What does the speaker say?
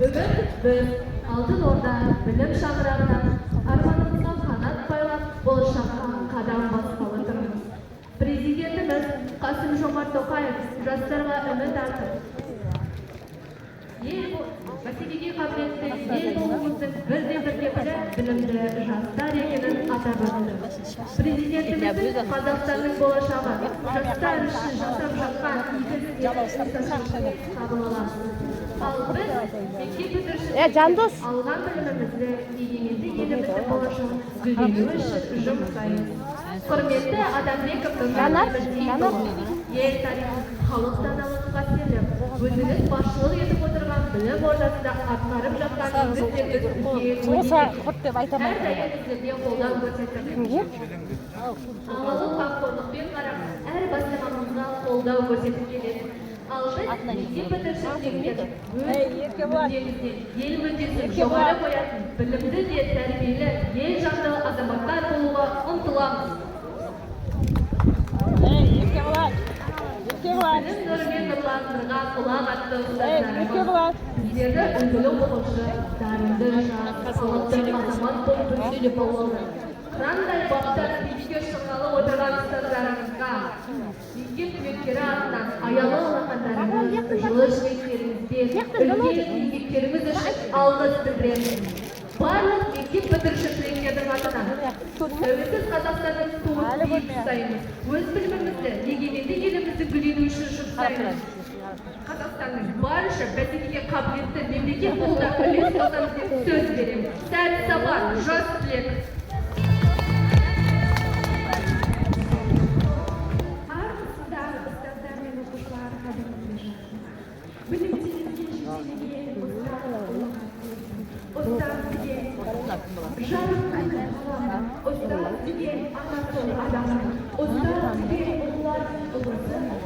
Бүгін біз Алтын Орда білім шаңырағынан арманымызға қанат байлап, болашаққа қадам басқалы тұрмыз. Президентіміз Қасым-Жомарт Тоқаев жастарға үміт артып, бәсекеге қабілетті ел болуымыздың бірден-бір кепілі білімді жастар екенін атап өтті. Президентіміз Қазақстанның болашағы жастар үшін жасап жатқан игі істерді қабыл аламыз. Ал біз мектеп бітірушілер алған білімімізді егеменді еліміздің болашағын гүлдеуі үшін жұмсаймыз. Құрметті Адамбеков ел тарихын халық даналығын қастерлеп, өзіңіз басшылық етіп отырған білім ордасында атқарып жатқан еңбектеріңіз әрдайым сіздерге қолдау көрсетіп, ағалық қамқорлықпен қарап, әр бастамамызға қолдау көрсетіп келеді. Ал біз мектеп бітірушілерге ел мүддесін жоғары қоятын білімді де тәрбиелі ел жанды азаматтар болуға ұмтыламыз. Білім нұрымен нұрландырған құлақ атты ұстаздарымыз, сіздерді үлгілі оқушы, дарынды жас, сауатты азамат болып үлгілі болды. Қырандай баптар биікке шыққалы отырған ұстаздарымызға, мектеп түлектері атынан аялы алақандарыңыз, жылы жүректеріңізбен үлкен еңбектеріңіз үшін алғыс білдіреміз. Барлық мектеп бітіруші түлектердің атынан тәуелсіз Қазақстанның туын биік ұстаймыз. Өз білімімізді, егеменді елімізді гүлдену үшін жұмсаймыз. Қазақстанның барынша бәсекеге қабілетті мемлекет болуына үлес қосамыз деп сөз береміз. Сәт сапар, жас түлек. Армысыздар, ұстаздар мен оқушылар, қадірлі жастар. Білімдеріңізге жетелеген ұстаз деген жарық күні қалам, ұстаз деген ағасы адам, ұстаз деген ұлылардың ұлысы,